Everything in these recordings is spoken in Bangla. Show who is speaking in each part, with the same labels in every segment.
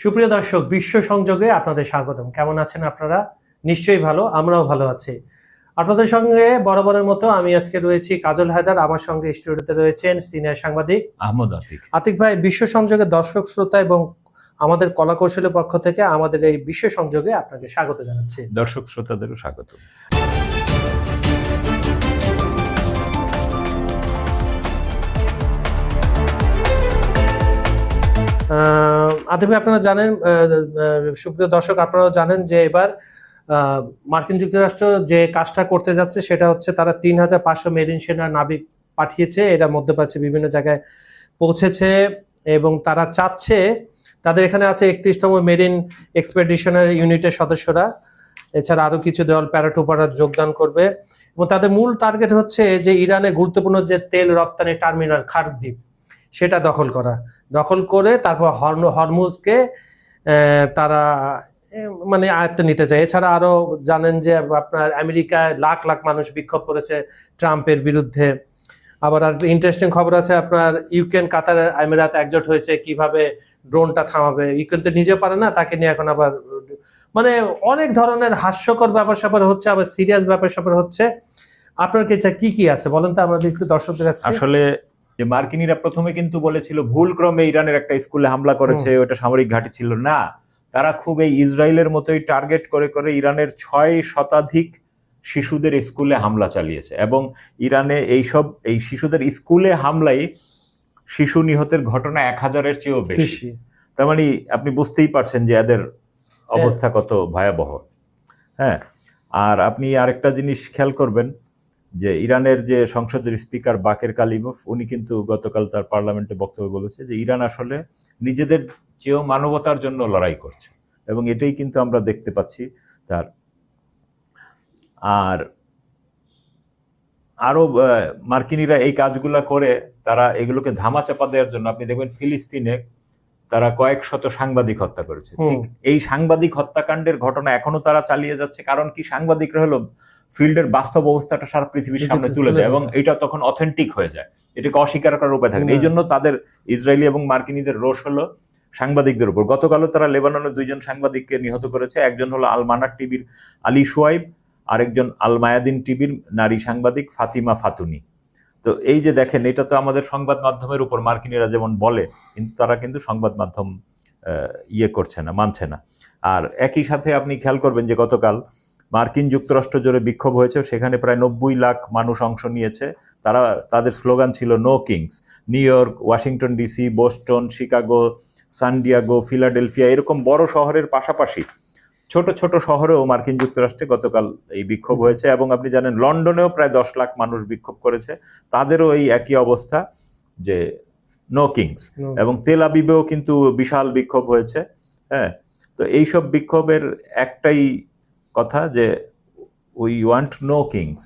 Speaker 1: সুপ্রিয় দর্শক, বিশ্ব সংযোগে আপনাদের স্বাগতম। কেমন আছেন আপনারা? নিশ্চয়ই ভালো, আমরাও ভালো আছি। আপনাদের সঙ্গে বরাবরের মতো আমি আজকে রয়েছি কাজল হায়দার, আমার সঙ্গে স্টুডিওতে রয়েছেন সিনিয়র সাংবাদিক
Speaker 2: আহমদ আতিক।
Speaker 1: আতিক ভাই, বিশ্ব সংযোগের দর্শক শ্রোতা এবং আমাদের কলা কৌশলের পক্ষ থেকে আমাদের এই বিশ্ব সংযোগে আপনাকে স্বাগত জানাচ্ছি।
Speaker 2: দর্শক শ্রোতাদেরও স্বাগত।
Speaker 1: আতিক ভাই, আপনারা জানেন, সুপ্রিয় দর্শক আপনারাও জানেন যে এবার মার্কিন যুক্তরাষ্ট্র যে কাজটা করতে যাচ্ছে সেটা হচ্ছে তারা ৩,৫০০ মেরিন সেনা নাবিক পাঠিয়েছে। এরা মধ্যপ্রাচ্যে বিভিন্ন জায়গায় পৌঁছেছে এবং তারা চাচ্ছে, তাদের এখানে আছে ৩১তম মেরিন এক্সপেডিশনারি ইউনিটের সদস্যরা, এছাড়া আরো কিছু দল প্যারাট্রুপাররা যোগদান করবে এবং তাদের মূল টার্গেট হচ্ছে যে ইরানের গুরুত্বপূর্ণ যে তেল রপ্তানি টার্মিনাল খারদ্বীপ সেটা দখল করে তারপর হরমুজকে তারা মানে আয়ত্তে নিতে চায়। এছাড়া আরো জানেন যে আপনার আমেরিকায় লাখ লাখ মানুষ বিক্ষোভ করেছে ট্রাম্পের বিরুদ্ধে। আবার আর ইন্টারেস্টিং খবর আছে, আপনার ইউক্রেন কাতার আমিরাত একজোট হয়েছে কিভাবে ড্রোনটা থামাবে। ইউক্রেন তো নিজে পারে না, তাকে নিয়ে এখন আবার মানে অনেক ধরনের হাস্যকর ব্যাপার স্যাপার হচ্ছে, আবার সিরিয়াস ব্যাপার স্যাপার হচ্ছে। আপনার কাছে কি আছে বলেন তো, আমাদের একটু দর্শকদের কাছে।
Speaker 2: আসলে যে মার্কিনীরা প্রথমে কিন্তু বলেছিল ভুল ক্রমে ইরানের একটা স্কুলে হামলা করেছে, ওটা সামরিক ঘাঁটি ছিল না। তারা খুব এই ইসরায়েলের মতোই টার্গেট করে করে ইরানের ৬ শতাধিক শিশুদের স্কুলে হামলা চালিয়েছে এবং ইরানে এই শিশুদের স্কুলে হামলায় শিশু নিহতের ঘটনা ১,০০০-এর চেয়েও বেশি। তার মানে আপনি বুঝতেই পারছেন যে এদের অবস্থা কত ভয়াবহ। হ্যাঁ, আর আপনি আরেকটা জিনিস খেয়াল করবেন যে ইরানের যে সংসদের স্পিকার বাকের কালিমভ, উনি কিন্তু গতকাল তার পার্লামেন্টে বক্তব্য বলেছে যে ইরান আসলে নিজেদের চেয়েও মানবতার জন্য লড়াই করছে এবং এটাই কিন্তু আমরা দেখতে পাচ্ছি তার। আর আরো মার্কিনীরা এই কাজগুলা করে তারা এগুলোকে ধামাচাপা দেওয়ার জন্য, আপনি দেখবেন ফিলিস্তিনে তারা কয়েক শত সাংবাদিক হত্যা করেছে। ঠিক এই সাংবাদিক হত্যাকাণ্ডের ঘটনা এখনো তারা চালিয়ে যাচ্ছে। কারণ কি, সাংবাদিকরা হলো ফিল্ডের বাস্তব অবস্থাটা সারা পৃথিবীর সামনে তুলে দেয় এবং এটা তখন অথেন্টিক হয়ে যায়, এটাকে অস্বীকার করার উপায় থাকে না। এই জন্য তাদের ইসরায়েলি এবং মার্কিনীদের রোষ হলো সাংবাদিকদের উপর। গতকালও তারা লেবাননের ২ জন সাংবাদিককে নিহত করেছে। একজন হলো আল মানার টিভির আলী শুয়াইব, আরেকজন আল মায়াদিন টিভির নারী সাংবাদিক ফাতিমা ফাতুনি। তো এই যে দেখেন, এটা তো আমাদের সংবাদ মাধ্যমের উপর মার্কিনীরা যেমন বলে, কিন্তু তারা কিন্তু সংবাদ মাধ্যম করছে না, মানছে না। আর একই সাথে আপনি খেয়াল করবেন যে গতকাল মার্কিন যুক্তরাষ্ট্র জুড়ে বিক্ষোভ হয়েছে, সেখানে প্রায় ৯০ লাখ মানুষ অংশ নিয়েছে। তাদের স্লোগান ছিল no kings. New York, Washington DC, Boston, Chicago, San Diego, Philadelphia এরকম বড় শহরের পাশাপাশি ছোট ছোট শহরেও মার্কিন যুক্তরাষ্ট্রে গতকাল এই বিক্ষোভ হয়েছে এবং আপনি জানেন লন্ডনেও প্রায় ১০ লাখ মানুষ বিক্ষোভ করেছে, তাদেরও এই একই অবস্থা যে নো কিংস। এবং তেল আবিবেও কিন্তু বিশাল বিক্ষোভ হয়েছে। হ্যাঁ, তো এইসব বিক্ষোভের একটাই কথা যে উই ওয়ান্ট নো কিংস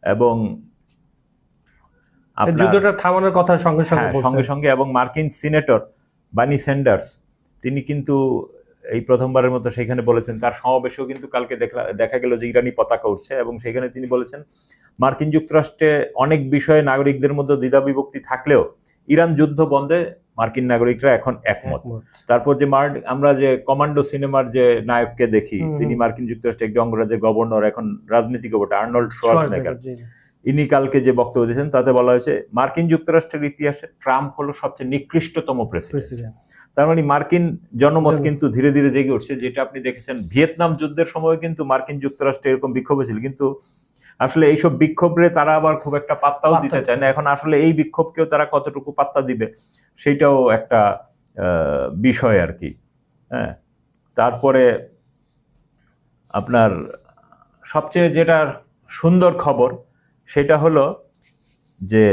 Speaker 2: এবং
Speaker 1: যুদ্ধটা থামানোর কথা সঙ্গে
Speaker 2: সঙ্গে এবং মার্কিন সিনেটর বার্নি স্যান্ডার্স, তিনি কিন্তু এই প্রথমবারের মতো সেখানে বলেছেন, তার সমাবেশেও কিন্তু কালকে দেখা গেল যে ইরানি পতাকা উঠছে এবং সেখানে তিনি বলেছেন মার্কিন যুক্তরাষ্ট্রে অনেক বিষয়ে নাগরিকদের মধ্যে দ্বিধাবিভক্তি থাকলেও ইরান যুদ্ধ বন্ধে মার্কিন নাগরিকরা এখন একমত। তারপর যে আমরা যে কমান্ডো সিনেমার যে নায়ককে দেখি, তিনি মার্কিন যুক্তরাষ্ট্রের একটি অঙ্গরাজ্যের গভর্নর, এখন রাজনীতিক বটে, আর্নল্ড শোয়ার্জনেগার, ইনি কালকে যে বক্তব্য দিয়েছেন তাতে বলা হয়েছে মার্কিন যুক্তরাষ্ট্রের ইতিহাসে ট্রাম্প হলো সবচেয়ে নিকৃষ্টতম প্রেসিডেন্ট। তার মানে মার্কিন জনমত কিন্তু ধীরে ধীরে জেগে উঠছে। যেটা আপনি দেখেছেন ভিয়েতনাম যুদ্ধের সময় কিন্তু মার্কিন যুক্তরাষ্ট্রে এরকম বিক্ষোভ হয়েছিল, কিন্তু আসলে এইসব বিক্ষোভে তারা আবার খুব একটা পাত্তাও দিতে চায় না। এখন আসলে এই বিক্ষোভকেও তারা কতটুকু পাত্তা দিবে সেটাও একটা বিষয় আর কি। হ্যাঁ, তারপরে আপনার সবচেয়ে যেটা সুন্দর খবর সেটা হলো যে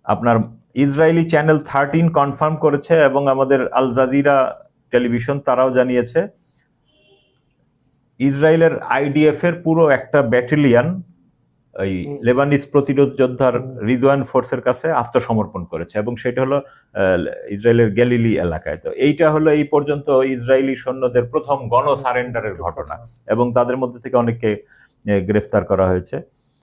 Speaker 2: আপনার ইসরায়েলি চ্যানেল 13 কনফার্ম করেছে এবং আমাদের আল জাজিরা টেলিভিশন তারাও জানিয়েছে ইসরায়েলের আইডিএফ এর পুরো একটা ব্যাটালিয়ন এই লেবানিজ প্রতিরোধ যোদ্ধার রিদওয়ান ফোর্সের কাছে আত্মসমর্পণ করেছে এবং সেটা হলো ইসরায়েলের গ্যালিলি এলাকায়। তো এইটা হলো এই পর্যন্ত ইসরায়েলি সৈন্যদের প্রথম গণ সারেন্ডারের ঘটনা এবং তাদের মধ্যে থেকে অনেককে গ্রেফতার করা হয়েছে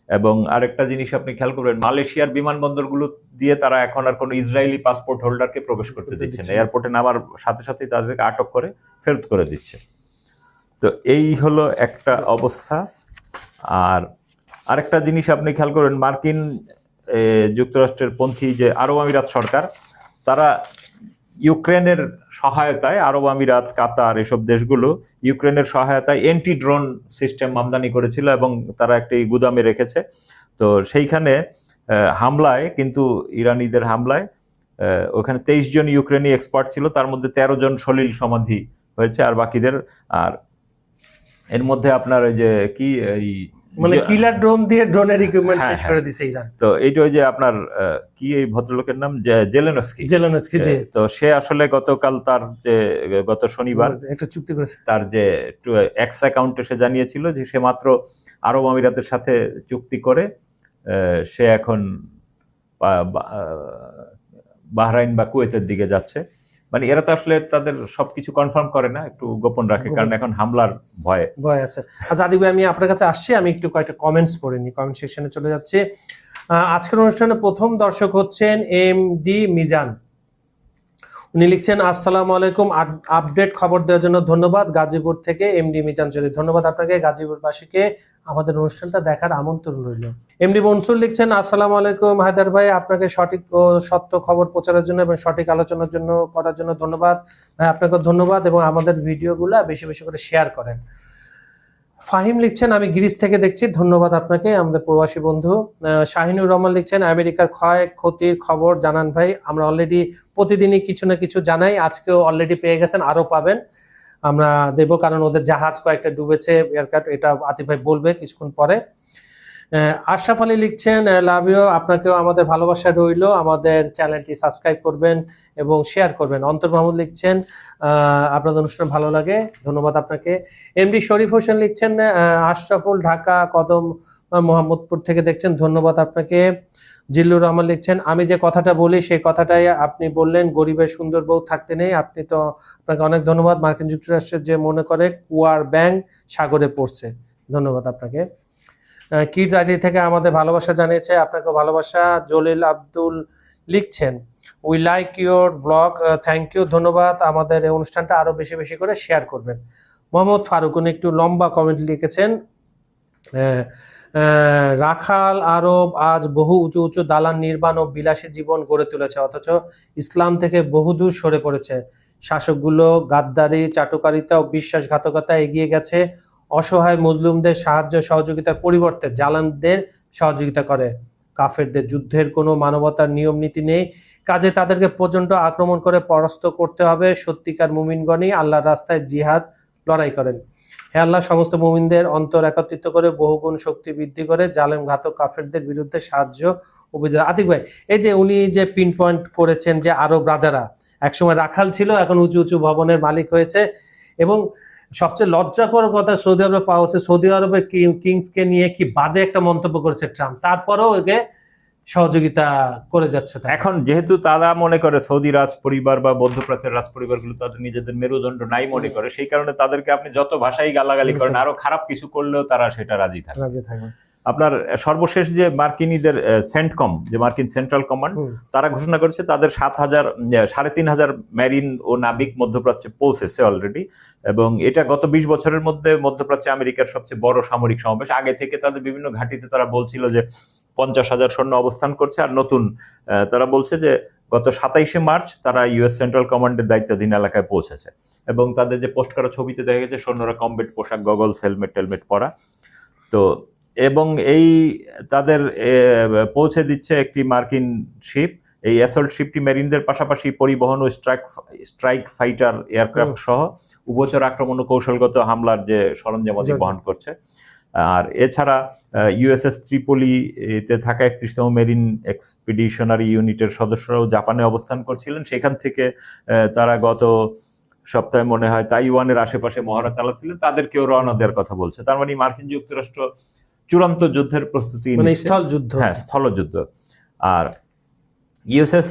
Speaker 2: এবং আরেকটা জিনিস আপনি খেয়াল করবেন, মালয়েশিয়ার বিমানবন্দরগুলো দিয়ে তারা এখন আর কোনো ইসরায়েলি পাসপোর্ট হোল্ডারকে প্রবেশ করতে দিচ্ছে না, এয়ারপোর্টে নামার সাথে সাথেই তাদেরকে আটক করে ফেরত করে দিচ্ছে। তো এই হলো একটা অবস্থা। আর আরেকটা জিনিস আপনি খেয়াল করবেন, মার্কিন যুক্তরাষ্ট্রের পন্থী যে আরব আমিরাত সরকার, তারা ইউক্রেনের সহায়তায়, আরব আমিরাত, কাতার, এসব দেশগুলো ইউক্রেনের সহায়তায় অ্যান্টি ড্রোন সিস্টেম আমদানি করেছিল এবং তারা একটি গুদামে রেখেছে। তো সেইখানে হামলায়, কিন্তু ইরানিদের হামলায় ওখানে 23 জন ইউক্রেনি এক্সপার্ট ছিল, তার মধ্যে 13 জন সলিল সমাধি হয়েছে, আর বাকিদের, আর এর মধ্যে আপনার ওই যে কি এই
Speaker 1: মানে কিলার ড্রোন দিয়ে ড্রোনের ইকুইপমেন্ট শেষ করে দিয়েছে ইরান।
Speaker 2: তো এইটা ওই যে আপনার কি এই ভদ্রলোকের নাম জেলেনস্কি,
Speaker 1: জি।
Speaker 2: তো সে আসলে গতকাল তার যে গত শনিবার
Speaker 1: একটা চুক্তি করেছে,
Speaker 2: তার যে এক্স অ্যাকাউন্টে সে জানিয়েছিল যে সে মাত্র আরব আমিরাতের সাথে চুক্তি করে সে এখন বাহরাইন বা কুয়েতের দিকে যাচ্ছে। মানে এরা তো আসলে তাদের সবকিছু কনফার্ম করে না, একটু গোপন রাখে, কারণ এখন হামলার ভয়
Speaker 1: আছে। আচ্ছা আদিব ভাই, আমি আপনার কাছে আসছি, আমি একটু কয়েকটা কমেন্টস পড়ে নি, কমেন্ট সেকশনে চলে যাচ্ছে। আজকের অনুষ্ঠানে প্রথম দর্শক হচ্ছেন এমডি মিজান। উনি লিখছেন, আসসালামু আলাইকুম, আপডেট খবর দেওয়ার জন্য ধন্যবাদ, গাজীপুর থেকে এমডি মিজান চৌধুরী। ধন্যবাদ আপনাকে, গাজীপুরবাসীকে আমাদের অনুষ্ঠানটা দেখার আমন্ত্রণ রইল। এমডি মনসুর লিখছেন, আসসালামু আলাইকুম হায়দার ভাই, আপনাকে সঠিক ও সত্য খবর প্রচারের জন্য এবং সঠিক আলোচনার জন্য করার জন্য ধন্যবাদ ভাই, আপনাকে ধন্যবাদ, এবং আমাদের ভিডিওগুলো বেশি বেশি করে শেয়ার করেন। ফাহিম লিখছেন, আমি গ্রিস থেকে দেখছি, ধন্যবাদ আপনাকে, আমাদের প্রবাসী বন্ধু। শাহিনুর রহমান লিখছেন, আমেরিকার ক্ষয়ক্ষতির খবর জানান ভাই, আমরা অলরেডি প্রতিদিনই কিছু না কিছু জানাই, আজকেও অলরেডি পেয়ে গেছেন, আরো পাবেন, আমরা দেব, কারণ ওদের জাহাজ কয়েকটা ডুবেছে, এয়ারক্রাফট, এটা আতিফ ভাই বলবে কিছুক্ষণ পরে। আশরাফ আলী লিখছেন, লাভ ইউ, আপনাকেও আমাদের ভালোবাসা রইল, আমাদের চ্যানেলটি সাবস্ক্রাইব করবেন এবং শেয়ার করবেন। অন্তর মাহমুদ লিখছেন, আপনাদের অনুষ্ঠান ভালো লাগে, ধন্যবাদ আপনাকে। এমডি শরীফ হোসেন লিখছেন, আশরাফুল ঢাকা কদম মোহাম্মদপুর থেকে দেখছেন, ধন্যবাদ আপনাকে। জিল্লুর রহমান লিখছেন, আমি যে কথাটা বলি সেই কথাটাই আপনি বললেন, গরিবের সুন্দর বউ থাকতে নেই, আপনি তো, আপনাকে অনেক ধন্যবাদ। মার্কিন যুক্তরাষ্ট্রের যে মনে করে কুয়ার ব্যাং সাগরে পড়ছে, ধন্যবাদ আপনাকে। কিডস আইডি থেকে আমাদের ভালোবাসা জানিয়েছে, আপনাকে ভালোবাসা। জলিল আব্দুল লিখছেন, we like your blog, thank you, ধন্যবাদ, আমাদের এই অনুষ্ঠানটা আরো বেশি বেশি করে শেয়ার করবেন। মোহাম্মদ ফারুক, উনি একটু লম্বা কমেন্ট লিখেছেন, রাখাল আরব আজ বহু উঁচু উঁচু দালান নির্মাণ ও বিলাসী জীবন গড়ে তুলেছে, অথচ ইসলাম থেকে বহুদূর সরে পড়েছে। শাসকগুলো গাদ্দারি, চাটুকারিতা ও বিশ্বাসঘাতকতা এগিয়ে গেছে, অসহায় মুসলিমদের সাহায্য সহযোগিতার পরিবর্তে জালেমদের সহযোগিতা করে। কাফেরদের যুদ্ধের কোনো মানবতার নিয়ম নীতি নেই, কাজে তাদেরকে প্রচণ্ড আক্রমণ করে পরাস্ত করতে হবে। সত্যিকার মুমিনগণই আল্লাহর রাস্তায় জিহাদ লড়াই করেন। হে আল্লাহ, সমস্ত মুমিনদের অন্তর একত্রিত করে বহুগুণ শক্তি বৃদ্ধি করে জালেম ঘাতক কাফেরদের বিরুদ্ধে সাহায্য ও বিজয়। আতিক ভাই, এই যে উনি যে পিন পয়েন্ট করেছেন যে আরব রাজারা একসময় রাখাল ছিল, এখন উঁচু উঁচু ভবনের মালিক হয়েছে, এবং সবচেয়ে লজ্জাকর কথা সৌদি আরবে পাওয়া হচ্ছে, সৌদি আরবের কিংসকে নিয়ে কি বাজে একটা মন্তব্য করেছে ট্রাম্প, তারপরেও একে সহযোগিতা করে যাচ্ছে।
Speaker 2: এখন যেহেতু তারা মনে করে সৌদি রাজ পরিবার বা মধ্যপ্রাচ্যের রাজ পরিবারগুলো তাদের নিজেদের মেরুদণ্ড নাই মনে করে, সেই কারণে তাদেরকে আপনি যত ভাষাই গালাগালি করেন, আরো খারাপ কিছু করলেও তারা সেটা রাজি থাকে। আপনার সর্বশেষ যে মার্কিনীদের সেন্টকম, যে মার্কিন সেন্ট্রাল কমান্ড, তারা ঘোষণা করেছে তাদের 3,500 মেরিন ও নাবিক মধ্যপ্রাচ্যে পৌঁছেছে অলরেডি, এবং এটা গত 20 বছরের মধ্যে মধ্যপ্রাচ্যে আমেরিকার সবচেয়ে বড় সামরিক সমাবেশ। আগে থেকে তাদের বিভিন্ন ঘাঁটিতে তারা বলছিল যে 50,000 সৈন্য অবস্থান করছে, আর নতুন তারা বলছে যে গত 27শে মার্চ তারা ইউএস সেন্ট্রাল কমান্ডের দায়িত্বাধীন এলাকায় পৌঁছেছে, এবং তাদের যে পোস্ট করা ছবিতে দেখা গেছে সৈন্যরা কমবেট পোশাক, গগলস, হেলমেট টেলমেট পরা। তো এবং এই তাদের পৌঁছে দিচ্ছে একটি মার্কিন শিপ, এই অ্যাসল্ট শিপটি মেরিনদের পাশাপাশি পরিবহন ও স্ট্রাইক ফাইটার এয়ারক্রাফট সহ উভচর আক্রমণ ও কৌশলগত হামলার যে সরঞ্জামাদি বহন করছে। আর এছাড়া ইউএসএস ত্রিপোলিতে থাকা 31তম মেরিন এক্সপিডিশনারি ইউনিটের সদস্যরাও জাপানে অবস্থান করছিলেন, সেখান থেকে তারা গত সপ্তাহে মনে হয় তাইওয়ানের আশেপাশে মহড়া চালাচ্ছিলেন, তাদেরকেও রওনা দেওয়ার কথা বলছে। তার মানে মার্কিন যুক্তরাষ্ট্র চূড়ান্ত যুদ্ধের প্রস্তুতি,
Speaker 1: মানে স্থলযুদ্ধ,
Speaker 2: হ্যাঁ স্থলযুদ্ধ। আর ইউএসএস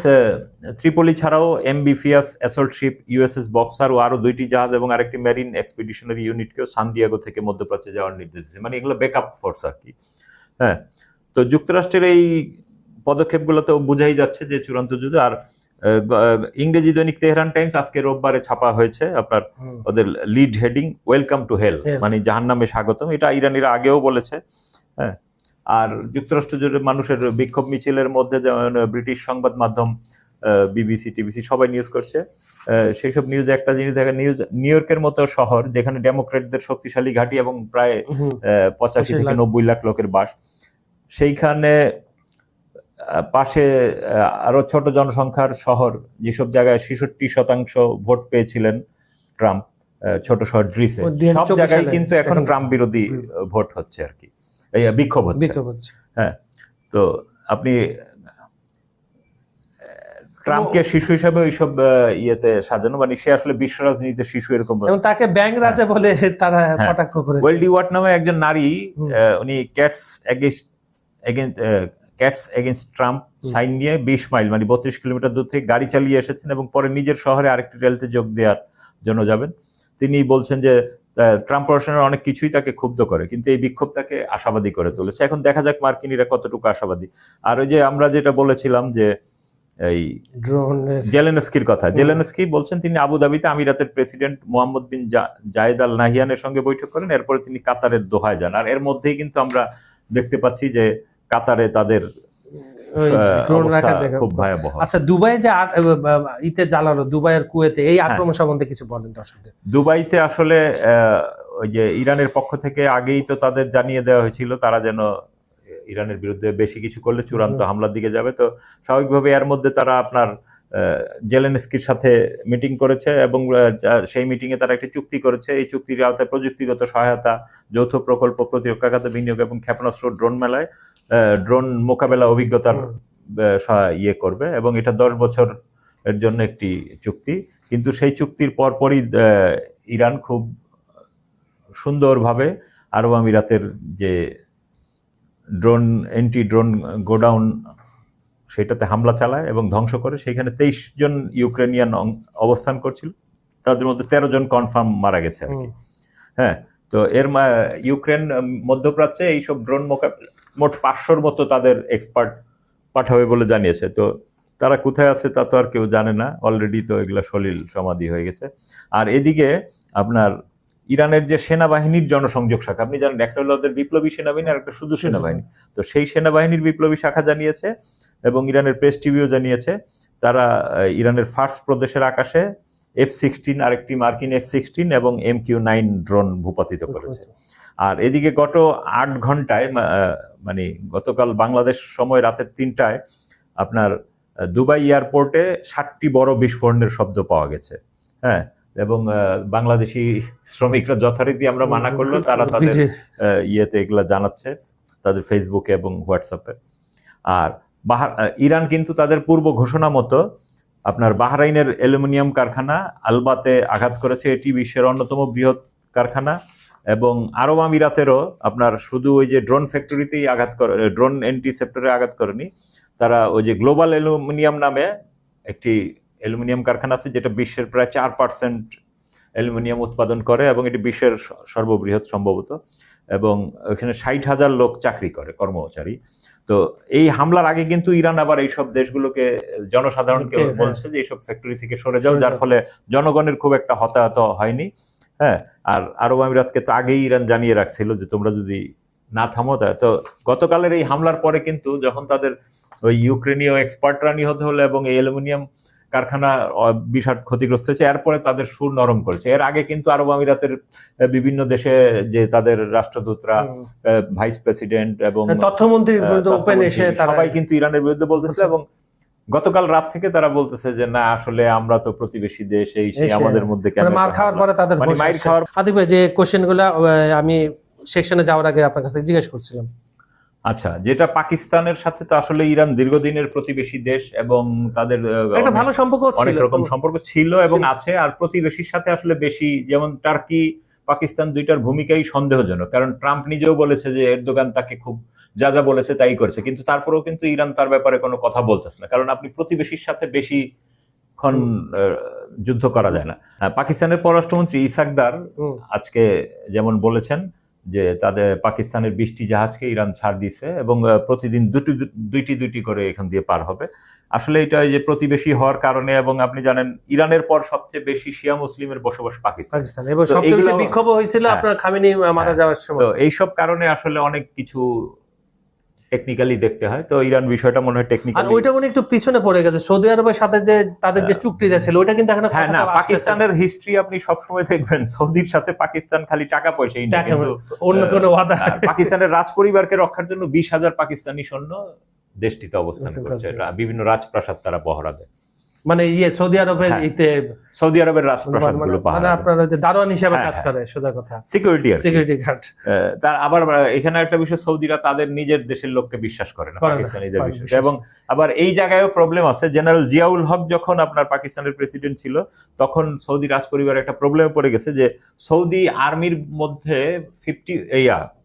Speaker 2: ত্রিপোলি ছাড়াও amphibious assault ship, USS Boxer ও আরো 2টি জাহাজ এবং আরেকটি মেরিন এক্সপিডিশনারি ইউনিটকেও সান ডিয়েগো থেকে মধ্যপ্রাচ্যে যাওয়ার নির্দেশ দিয়েছে। মানে এগুলো ব্যাকআপ ফোর্স আর কি। হ্যাঁ, তো যুক্তরাষ্ট্রের এই পদক্ষেপগুলো তো বোঝাই যাচ্ছে যে চূড়ান্ত যুদ্ধ। আর ইংরেজি দৈনিক তেহরান টাইমস আজকে রোববারে ছাপা হয়েছে আপনার ওদের lead heading welcome to hell, মানে জাহান্নামে স্বাগতম। এটা ইরানিরা আগেও বলেছে। হ্যাঁ, আর যুক্তরাষ্ট্র জুড়ে মানুষের বিক্ষোভ মিছিলের মধ্যে যেমন ব্রিটিশ সংবাদ মাধ্যম বিবিসি টিবিসি সবাই নিউজ করছে। সেই সব নিউজে একটা জিনিস দেখা, নিউ ইয়র্কের মতো শহর যেখানে ডেমোক্রেটদের শক্তিশালী ঘাঁটি এবং প্রায় 85 থেকে 90 লাখ লোকের বাস, সেইখানে পাশে আরো ছোট জনসংখ্যার শহর যেসব জায়গায় 66% ভোট পেয়েছিলেন ট্রাম্প, ছোট শহর ড্রিসে, সব জায়গায় কিন্তু এখন ট্রাম্প বিরোধী ভোট হচ্ছে আর কি, এই বিক্ষোভ হচ্ছে। হ্যাঁ, তো আপনি ট্রাম্পকে শিশু হিসাবে ওইসব ইয়েতে সাজানো, মানে সে আসলে বিশ্ব রাজনীতিতে শিশু এরকম,
Speaker 1: এবং তাকে ব্যাংক রাজা বলে তারা কটাক্ষ করেছে।
Speaker 2: ওয়েলডি ওয়াট নামে একজন নারী, উনি ক্যাটস এগেইনস্ট ট্রাম্প সাইন নিয়ে 20 মাইল মানে 32 কিলোমিটার দূর থেকে গাড়ি চালিয়ে এসেছেন এবং পরে নিজের শহরে আরেকটি র্যালিতে যোগ দেওয়ার জন্য যাবেন। তিনি বলছেন যে ট্রাম্প প্রশাসনের অনেক কিছুই তাকে ক্ষুব্ধ করে, কিন্তু এই বিক্ষোভ তাকে আশাবাদী করে তুলেছে। এখন দেখা যাক মার্কিনীরা কতটুকু আশাবাদী। আর ওই যে আমরা যেটা বলেছিলাম যে এই জেলেনস্কির কথা, জেলেনস্কি বলছেন তিনি আবুধাবিতে আমিরাতের প্রেসিডেন্ট মোহাম্মদ বিন জায়েদ আল নাহিয়ানের সঙ্গে বৈঠক করেন, এরপরে তিনি কাতারের দোহায় যান। আর এর মধ্যেই কিন্তু আমরা দেখতে পাচ্ছি যে কাতারে তাদের খুব ভয়াবহ।
Speaker 1: আচ্ছা, দুবাই যে ইতে জ্বালালো, দুবাইয়ের কুয়েতে, এই আক্রমণ সম্বন্ধে কিছু বলেন দর্শকদের।
Speaker 2: দুবাইতে আসলে ওই যে ইরানের পক্ষ থেকে আগেই তো তাদের জানিয়ে দেওয়া হয়েছিল তারা যেন ইরানের বিরুদ্ধে বেশি কিছু করলে চূড়ান্ত হামলার দিকে যাবে। তো স্বাভাবিকভাবে এর মধ্যে তারা আপনার জেলেনস্কির সাথে মিটিং করেছে এবং সেই মিটিং এ তারা একটি চুক্তি করেছে। এই চুক্তির আওতায় প্রযুক্তিগত সহায়তা, যৌথ প্রকল্প, প্রতিরক্ষা খাতে বিনিয়োগ এবং ক্ষেপণাস্ত্র ড্রোন মেলায় ড্রোন মোকাবেলা অভিজ্ঞতার ইয়ে করবে এবং এটা 10 বছরের জন্য একটি চুক্তি। কিন্তু সেই চুক্তির পরপরই ইরান খুব সুন্দরভাবে আরব আমিরাতের যে ড্রোন এন্টি ড্রোন গোডাউন সেটাতে হামলা চালায় এবং ধ্বংস করে। সেইখানে 23 জন ইউক্রেনিয়ান অবস্থান করছিল, তাদের মধ্যে 13 জন কনফার্ম মারা গেছে আর কি। হ্যাঁ, তো এর ইউক্রেন মধ্যপ্রাচ্যে এইসব ড্রোন মোট 500-র মতো তাদের এক্সপার্ট পাঠাবে বলে জানিয়েছে। তো তারা কোথায় আছে তা তো আর কেউ জানে না, অলরেডি তো এগুলা সলিল সমাধি হয়ে গেছে। আর এদিকে আপনার ইরানের যে সেনাবাহিনীর জনসংযোগ শাখা, আপনি জানেন একটা হলো ওদের বিপ্লবী সেনাবাহিনী আর একটা শুধু সেনাবাহিনী। তো সেই সেনাবাহিনীর বিপ্লবী শাখা জানিয়েছে এবং ইরানের প্রেস টিভিও জানিয়েছে তারা ইরানের ফার্স প্রদেশের আকাশে F-16 আরেকটি মার্কিন F-16 এবং MQ-9 ড্রোন ভূপাতিত করেছে। আর এদিকে গত 8 ঘন্টায় মানে গতকাল বাংলাদেশ সময় রাতের 3টায় আপনার দুবাই এয়ারপোর্টে 7টি বড় বিস্ফোরণের শব্দ পাওয়া গেছে। হ্যাঁ, এবং বাংলাদেশি শ্রমিকরা যথারীতি আমরা মানা করলেও তারা তাদের ইয়েতে এগুলা জানাচ্ছে তাদের ফেসবুকে এবং হোয়াটসঅ্যাপে। আর ইরান কিন্তু তাদের পূর্ব ঘোষণা মতো আপনার বাহরাইনের অ্যালুমিনিয়াম কারখানা আলবাতে আঘাত করেছে। এটি বিশ্বের অন্যতম বৃহৎ কারখানা। এবং আরব আমিরাতেরও আপনার শুধু ওই যে ড্রোন ফ্যাক্টরিতেই আঘাত করে, ড্রোন এন্টিসেপ্টরে আঘাত করেনি, তারা ওই যে গ্লোবাল অ্যালুমিনিয়াম নামে একটি অ্যালুমিনিয়াম কারখানা আছে যেটা বিশ্বের প্রায় 4% অ্যালুমিনিয়াম উৎপাদন করে এবং এটি বিশ্বের সর্ববৃহৎ সম্ভবত, এবং ওখানে 60,000 লোক চাকরি করে, কর্মচারী। তো এই হামলার আগে কিন্তু ইরান আবার এইসব দেশগুলোকে, জনসাধারণকে বলছে যে এইসব ফ্যাক্টরি থেকে সরে যাও, যার ফলে জনগণের খুব একটা হতাহত হয়নি। হ্যাঁ, আর আরব আমিরাতকে তো আগেই ইরান জানিয়ে রাখছিল যে তোমরা যদি না থামো। তো গতকালের এই হামলার পরে কিন্তু যখন তাদের ওই ইউক্রেনীয় এক্সপার্টরা নিহত হলো এবং এই অ্যালুমিনিয়াম কারখানা বিশাল ক্ষতিগ্রস্ত হয়েছে, এরপরে তাদের সুর নরম করেছে। এর আগে কিন্তু আরব আমিরাতের বিভিন্ন দেশে যে তাদের রাষ্ট্রদূতরা, ভাইস প্রেসিডেন্ট এবং তথ্যমন্ত্রী সবাই কিন্তু ইরানের বিরুদ্ধে বলতেছিল এবং গতকাল রাত থেকে তারা বলতেছে যে না, আসলে আমরা তো প্রতিবেশী দেশ, এই সেই আমাদের মধ্যে কেন
Speaker 1: মার খাওয়ার পরে তাদের মাইর খাওয়ার। আদিব ভাই, যে কোশ্চেনগুলো আমি সেকশনে যাওয়ার আগে আপনার কাছে জিজ্ঞেস করছিলাম।
Speaker 2: আচ্ছা, যেটা পাকিস্তানের সাথে তো আসলে ইরান দীর্ঘদিনের প্রতিবেশী দেশ এবং তাদের
Speaker 1: একটা ভালো সম্পর্ক ছিল,
Speaker 2: অনেক রকম সম্পর্ক ছিল এবং আছে। আর প্রতিবেশীর সাথে আসলে বেশি, যেমন টার্কি পাকিস্তান দুইটার ভূমিকাই সন্দেহজনক, কারণ ট্রাম্প নিজেও বলেছে যে এরদোগান তাকে খুব যা যা বলেছে তাই করেছে, কিন্তু তারপরেও কিন্তু ইরান তার ব্যাপারে কোনো কথা বলতেছে না, কারণ আপনি প্রতিবেশীর সাথে বেশিক্ষণ যুদ্ধ করা যায় না। পাকিস্তানের পররাষ্ট্রমন্ত্রী ইসাকদার আজকে যেমন বলেছেন যে তাদের পাকিস্তানের 20টি জাহাজকে ইরান ছাড় দিছে এবং প্রতিদিন দুইটি করে এখান দিয়ে পার হবে। আসলে এটা এই যে প্রতিবেশী হওয়ার কারণে, এবং আপনি জানেন ইরানের পর সবচেয়ে বেশি শিয়া মুসলিমের বসবাস পাকিস্তান,
Speaker 1: এবং
Speaker 2: তো
Speaker 1: সবচেয়ে বেশি
Speaker 2: এগুলো-
Speaker 1: বিক্ষোভ হয়েছিল আপনার খামেনি মারা যাওয়ার সময়।
Speaker 2: তো এইসব কারণে আসলে অনেক কিছু টেকনিক্যালি দেখতে হয়। তো ইরান বিষয়টা মনে হয়
Speaker 1: আর
Speaker 2: টেকনিক্যালি,
Speaker 1: ওইটা মনে একটু পিছনে পড়ে গেছে, সৌদি আরবের সাথে যে তাদের যে চুক্তিটা ছিল ওইটা কিন্তু এখন
Speaker 2: হ্যাঁ না, পাকিস্তানের হিস্ট্রি আপনি সবসময় দেখবেন সৌদির সাথে পাকিস্তান খালি টাকা পয়সাই না, কিন্তু
Speaker 1: অন্য কোনো ওয়াদা
Speaker 2: পাকিস্তানের রাজ পরিবারকে রক্ষার জন্য 20,000 পাকিস্তানি সৈন্য দেশটিতে অবস্থান করছে। বিভিন্ন রাজপ্রাসাদ তারা পহরা দেয়,
Speaker 1: মানে সৌদি আরবের
Speaker 2: সৌদি আরবের রাজপ্রাসাদ গুলো
Speaker 1: মানে আপনার দারোয়ান হিসেবে কাজ করে, সোজা কথা
Speaker 2: সিকিউরিটি
Speaker 1: গার্ড।
Speaker 2: তার আবার এখানে একটা বিষয়, সৌদিরা তাদের নিজের দেশের লোককে বিশ্বাস করে না, পাকিস্তানিদের বিশ্বাস। এবং আবার এই জায়গায়ও প্রবলেম আছে। জেনারেল জিয়াউল হক যখন আপনার পাকিস্তানের প্রেসিডেন্ট ছিল, তখন সৌদি রাজপরিবার একটা প্রবলেমে পড়ে গেছে যে সৌদি আর্মির মধ্যে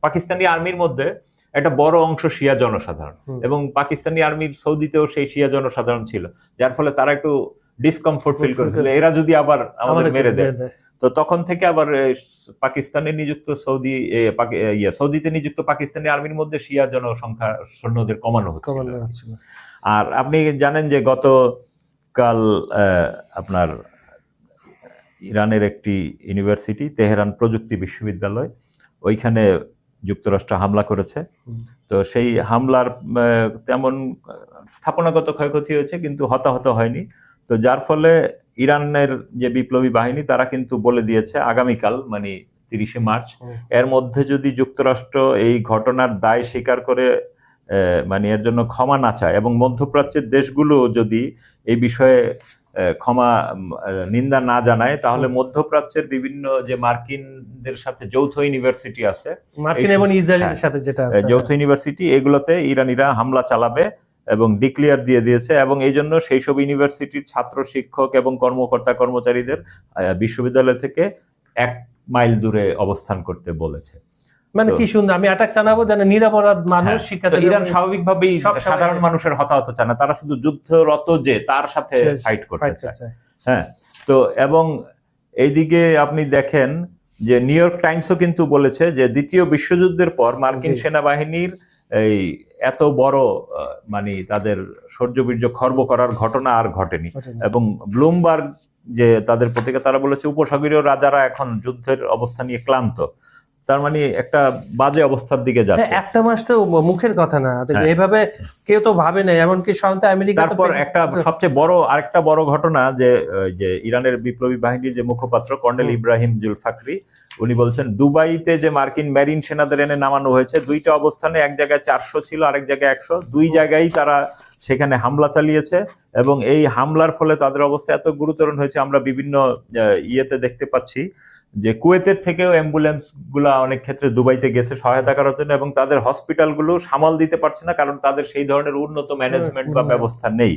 Speaker 2: পাকিস্তানি আর্মির মধ্যে একটা বড় অংশ শিয়া জনসাধারণ, এবং পাকিস্তানি আর্মির সৌদিতেও সেই শিয়া জনসাধারণ ছিল, যার ফলে তারা একটু ডিসকমফোর্ট ফিল করেছিল, এরা যদি আবার আমাদের মেরে দেয়। তো তখন থেকে আবার পাকিস্তানে নিযুক্ত সৌদিতে নিযুক্ত পাকিস্তানি আর্মির মধ্যে শিয়া জনসংখ্যা সৈন্যদের কমানো হচ্ছিল। আর আপনি জানেন যে গতকাল আপনার ইরানের একটি ইউনিভার্সিটি, তেহরান প্রযুক্তি বিশ্ববিদ্যালয়, ওইখানে যুক্তরাষ্ট্র হামলা করেছে। তো সেই হামলার তেমন স্থাপনাগত ক্ষয়ক্ষতি হয়েছে, কিন্তু হতাহত হয়নি। তো যার ফলে ইরানের যে বিপ্লবী বাহিনী তারা কিন্তু বলে দিয়েছে আগামীকাল, মানে 30শে মার্চ, এর মধ্যে যদি যুক্তরাষ্ট্র এই ঘটনার দায় স্বীকার করে মানে এর জন্য ক্ষমা না চায়, এবং মধ্যপ্রাচ্যের দেশগুলো যদি এই বিষয়ে ক্ষমা নিন্দা না জানায়, তাহলে মধ্যপ্রাচ্যের বিভিন্ন যে মার্কিনদের সাথে যৌথ ইউনিভার্সিটি আছে,
Speaker 1: মার্কিন এবং ইসরায়েলের সাথে যেটা আছে
Speaker 2: যৌথ ইউনিভার্সিটি, এগুলোতে ইরানিরা হামলা চালাবে এবং ডিক্লেয়ার দিয়ে দিয়েছে। এবং এই জন্য সেই সব ইউনিভার্সিটির ছাত্র, শিক্ষক এবং কর্মকর্তা কর্মচারীদের বিশ্ববিদ্যালয় থেকে 1 মাইল দূরে অবস্থান করতে বলেছে।
Speaker 1: মানে কি সুন্দর, আমি অ্যাটাক জানাবো যেন নিরপরাধ মানুষ শিক্ষার্থী।
Speaker 2: ইরান স্বাভাবিকভাবেই সাধারণ মানুষের হতাহত চায় না, তারা শুধু যুদ্ধরত যে তার সাথে ফাইট করতে চায়। হ্যাঁ, তো এবং এইদিকে আপনি দেখেন যে নিউ ইয়র্ক টাইমসও কিন্তু বলেছে যে দ্বিতীয় বিশ্বযুদ্ধের পর মার্কিন সেনাবাহিনীর এই এত বড় মানে তাদের শৌর্যবীর্য খর্ব করার ঘটনা আর ঘটেনি। এবং ব্লুমবার্গ যে তাদের পত্রিকা, তারা বলেছে উপসাগরীয় রাজারা এখন যুদ্ধের অবস্থা নিয়ে ক্লান্ত। তার মানে একটা বাজে অবস্থার দিকে যাচ্ছে।
Speaker 1: একটা মাস তো মুখের কথা না, এইভাবে কেউ তো ভাবে না, এমনকি স্বয়ং আমেরিকা।
Speaker 2: তারপর একটা সবচেয়ে আরেকটা বড় ঘটনা যে ইরানের বিপ্লবী বাহিনীর যে মুখপাত্র কর্নেল ইব্রাহিম জুলফাকরি, উনি বলছেন দুবাইতে যে মার্কিন মেরিন সেনাদের এনে নামানো হয়েছে, 2টা অবস্থানে, এক জায়গায় 400 ছিল, আরেক জায়গায় 100, 2 জায়গায় তারা সেখানে হামলা চালিয়েছে। এবং এই হামলার ফলে তাদের অবস্থা এত গুরুতর হয়েছে, আমরা বিভিন্ন ইয়েতে দেখতে পাচ্ছি যে কুয়েতের থেকেও অ্যাম্বুলেন্স গুলা অনেক ক্ষেত্রে দুবাইতে গেছে সহায়তা করার জন্য, এবং তাদের হসপিটাল গুলো সামাল দিতে পারছে না, কারণ তাদের সেই ধরনের উন্নত ম্যানেজমেন্ট বা ব্যবস্থা নেই।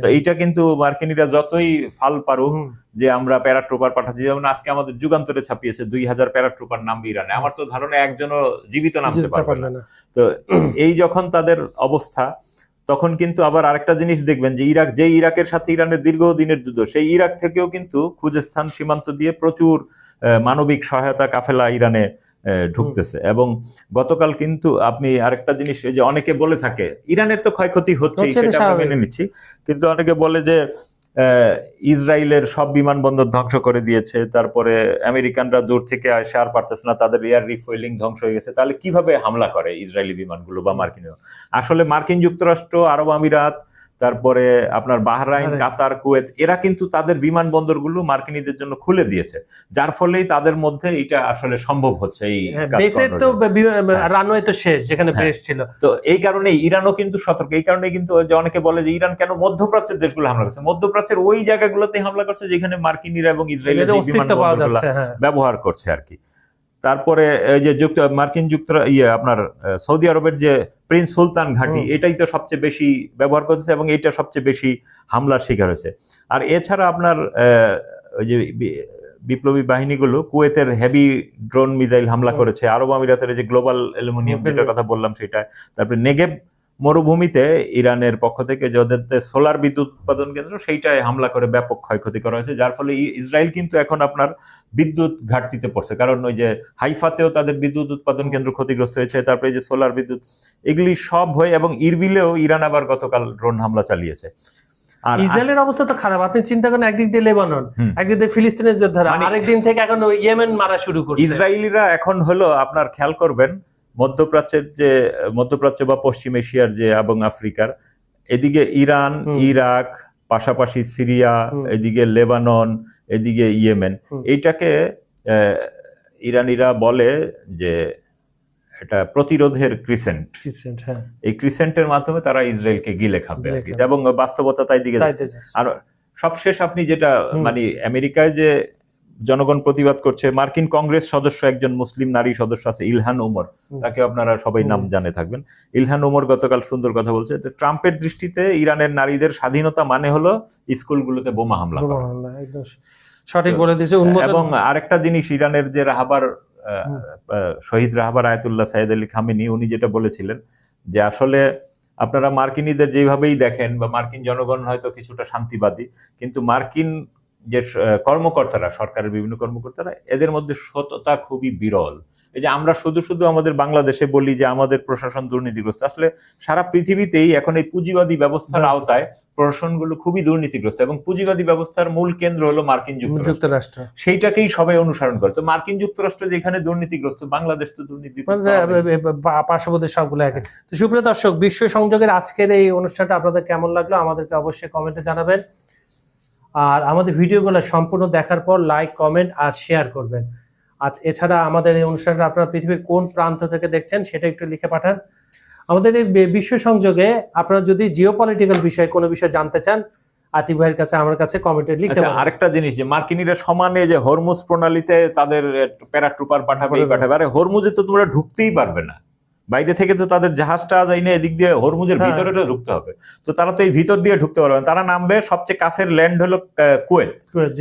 Speaker 2: তো এইটা কিন্তু মার্কিনীরা যতই ফাল পারুক যে আমরা প্যারাট্রুপার পাঠাচ্ছি, যেমন আজকে আমাদের যুগান্তরে ছাপিয়েছে 2000 প্যারাট্রুপার নামবে ইরানে, আমার তো ধারণা একজনও জীবিত নামতে পারবে না। তো এই যখন তাদের অবস্থা, তখন কিন্তু আবার আরেকটা জিনিস দেখবেন যে ইরাকের সাথে ইরানের দীর্ঘদিনের যুদ্ধ, সেই ইরাক থেকেও কিন্তু খুজেস্তান সীমান্ত দিয়ে প্রচুর মানবিক সহায়তা কাফেলা ইরানে ঢুকতেছে। এবং গতকাল কিন্তু আপনি আরেকটা জিনিস, যে অনেকে বলে থাকে ইরানের তো ক্ষয়ক্ষতি হচ্ছে, সেটা আমরা মেনে নিচ্ছি, কিন্তু অনেকে বলে যে ইসরায়েলের সব বিমানবন্দর ধ্বংস করে দিয়েছে, তারপরে আমেরিকানরা দূর থেকে আসে আর পারতেছে না, তাদের এয়ার রিফুয়েলিং ধ্বংস হয়ে গেছে, তাহলে কিভাবে হামলা করে ইসরায়েলি বিমানগুলো বা মার্কিন? আসলে মার্কিন যুক্তরাষ্ট্র, আরব আমিরাত, তারপরে আপনার বাহরাইন, কাতার, কুয়েত, এরা কিন্তু তাদের বিমানবন্দরগুলো মার্কিনীদের জন্য খুলে দিয়েছে, যার ফলেই তাদের মধ্যে এটা আসলে সম্ভব হচ্ছে। এই
Speaker 1: বেসের তো রানওয়ে তো শেষ, যেখানে বেস ছিল।
Speaker 2: তো এই কারণে ইরানও কিন্তু সতর্ক। এই কারণে কিন্তু যে অনেকে বলে যে ইরান কেন মধ্যপ্রাচ্যের দেশগুলো হামলা করছে, মধ্যপ্রাচ্যের ওই জায়গাগুলোতে হামলা করছে যেখানে মার্কিনীরা এবং ইসরায়েলের বিমানবন্দরগুলো ব্যবহার করছে আর কি। তারপরে এই যে মার্কিন আপনার সৌদি আরবের যে প্রিন্স সুলতান ঘাঁটি, এটাই তো সবচেয়ে বেশি ব্যবহার করছে এবং এটা সবচেয়ে বেশি হামলার শিকার হয়েছে। আর এছাড়া আপনার ওই যে বিপ্লবী বাহিনীগুলো কুয়েতের হেভি ড্রোন মিসাইল হামলা করেছে, আরব আমিরাতের যে গ্লোবাল অ্যালুমিনিয়াম যেটার কথা বললাম সেটা, তারপরে নেগেব মরুভূমিতে ইরানের পক্ষ থেকে যাদের সোলার বিদ্যুৎ উৎপাদন কেন্দ্র সেইটায় হামলা করে ব্যাপক ক্ষয়ক্ষতি করা হয়েছে, যার ফলে ইসরায়েল কিন্তু এখন আপনার বিদ্যুৎ ঘাটতিতে পড়ছে। কারণ ওই যে হাইফাতেও তাদের বিদ্যুৎ উৎপাদন কেন্দ্র ক্ষতিগ্রস্ত হয়েছে, তারপরে যে সোলার বিদ্যুৎ, এগুলি সব হয়ে, এবং ইরবিলেও ইরান আবার গতকাল ড্রোন হামলা চালিয়েছে। আর
Speaker 1: ইসরায়েলের অবস্থা তো খারাপ, আপনি চিন্তা করেন, একদিক দিয়ে লেবানন, একদিক দিয়ে ফিলিস্তিনের যোদ্ধারা, আরেকদিন থেকে এখন ইয়েমেন মারা শুরু করছে।
Speaker 2: ইসরায়েলিরা এখন হলো আপনার খেয়াল করবেন মধ্যপ্রাচ্য বা পশ্চিম এশিয়ার যে এবং আফ্রিকার এদিকে ইরান, ইরাক, পাশাপাশি সিরিয়া, এদিকে লেবানন, এদিকে ইয়েমেন, এইটাকে ইরানিরা বলে যে এটা প্রতিরোধের ক্রিসেন্ট।
Speaker 1: হ্যাঁ,
Speaker 2: এই ক্রিসেন্টের মাধ্যমে তারা ইসরায়েলকে গিলে খাবে এবং বাস্তবতা তাই দিকে যাচ্ছে। আর সবশেষ আপনি যেটা মানে আমেরিকায় যে জনগণ প্রতিবাদ করছে, মার্কিন কংগ্রেস সদস্য একজন মুসলিম নারী সদস্য আছে ইলহান ওমর, তাকে আপনারা সবাই নাম জানে থাকবেন। ইলহান ওমর গতকাল সুন্দর কথা বলছে যে ট্রাম্পের দৃষ্টিতে ইরানের নারীদের স্বাধীনতা মানে হলো স্কুলগুলোতে বোমা হামলা করা।
Speaker 1: একদম সঠিক বলে দিয়েছে।
Speaker 2: এবং আরেকটা জিনিস, ইরানের যে শহীদ Rahabar Ayatollah Syed Ali Khamenei, উনি যেটা বলেছিলেন যে আসলে আপনারা মার্কিনীদের যেভাবেই দেখেন বা মার্কিন জনগণ হয়তো কিছুটা শান্তিবাদী, কিন্তু মার্কিন যে কর্মকর্তারা, সরকারের বিভিন্ন কর্মকর্তারা, এদের মধ্যে সততা খুবই বিরল। এই যে আমরা শুধু আমাদের বাংলাদেশে বলি যে আমাদের প্রশাসন দুর্নীতিগ্রস্ত, আসলে সারা পৃথিবীতেই এখন এই পুঁজিবাদী ব্যবস্থার আওতায় প্রশাসনগুলো খুবই দুর্নীতিগ্রস্ত, এবং পুঁজিবাদী ব্যবস্থার মূল কেন্দ্র হলো মার্কিন যুক্তরাষ্ট্র। সেইটাকেই সবাই অনুসরণ করে। তো মার্কিন যুক্তরাষ্ট্র যেখানে দুর্নীতিগ্রস্ত, বাংলাদেশ তো দুর্নীতিগ্রস্ত,
Speaker 1: পার্শ্ববর্তী সবগুলো একই। তো সুপ্রিয় দর্শক, বিশ্ব সংযোগের আজকের এই অনুষ্ঠানটা আপনাদের কেমন লাগলো আমাদেরকে অবশ্যই কমেন্টে জানাবেন। আর আমাদের ভিডিওগুলো সম্পূর্ণ দেখার পর লাইক, কমেন্ট আর শেয়ার করবেন। আজ এছাড়া আমাদের এই অনুষ্ঠানটা আপনারা পৃথিবীর কোন প্রান্ত থেকে দেখছেন সেটা একটু লিখে পাঠান। আমাদের এই বিশ্ব সংযোগে আপনারা যদি জিওপলিটিক্যাল বিষয়ে কোনো বিষয় জানতে চান, আতিক ভাইয়ের কাছে, আমার কাছে কমেন্টে লিখতে পারেন।
Speaker 2: আরেকটা জিনিস, যে মার্কিনীরা সমানে যে হরমুজ প্রণালীতে তাদের প্যারাট্রুপার পাঠাবে, আরে হরমুজে তো তোমরা ঢুকতেই পারবে না, বাইরে থেকে তো তাদের জাহাজটা যাই না, এদিক দিয়ে হরমুজের ভিতরে ঢুকতে হবে। তো তারা তো এই ভিতর দিয়ে ঢুকতে পারবে না, তারা নামবে সবচেয়ে কাছের ল্যান্ড হলো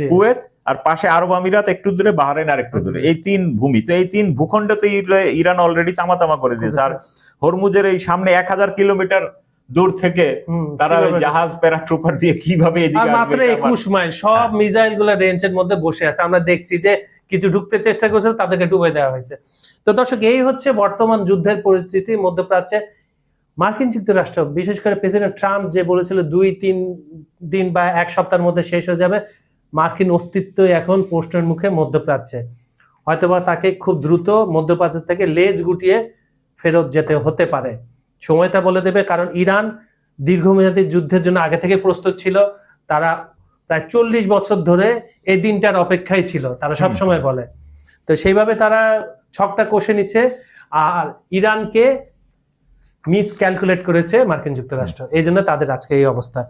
Speaker 2: কুয়েত, আর পাশে আরব আমিরাত একটু দূরে, বাহরাইন আর একটু দূরে, এই তিন ভূমি। তো এই তিন ভূখণ্ডে তো ইরান অলরেডি তামা করে দিয়েছে। আর হরমুজের এই সামনে 1000 কিলোমিটার দূর থেকে তারা জাহাজ প্যারাট্রুপার দিয়ে কিভাবে
Speaker 1: মাত্র 21 মাইল, সব মিসাইল গুলা রেঞ্জের মধ্যে বসে আছে। আমরা দেখছি যে কিছু ঢুকতে চেষ্টা করছে, তাদেরকে ডুবে দেওয়া হয়েছে। তো দর্শক, এই হচ্ছে বর্তমান যুদ্ধের পরিস্থিতি মধ্যপ্রাচ্যে। মার্কিন যুক্তরাষ্ট্র, বিশেষ করে প্রেসিডেন্ট ট্রাম্প যে বলেছিল 2-3 দিন বা 1 সপ্তাহের মধ্যে শেষ হয়ে যাবে, মার্কিন অস্তিত্ব এখন প্রশ্নের মুখে মধ্যপ্রাচ্যে। হয়তোবা তাকে খুব দ্রুত মধ্যপ্রাচ্য থেকে লেজ গুটিয়ে ফেরত যেতে হতে পারে, সময়টা বলে দেবে। কারণ ইরান দীর্ঘমেয়াদী যুদ্ধের জন্য আগে থেকে প্রস্তুত ছিল। তারা প্রায় 40 বছর ধরে এই দিনটার অপেক্ষায় ছিল, তারা সব সময় বলে। তো সেইভাবে তারা ছকটা কষে নিচ্ছে, আর ইরানকে মিস ক্যালকুলেট করেছে মার্কিন যুক্তরাষ্ট্র, এই জন্য তাদের আজকে এই অবস্থা।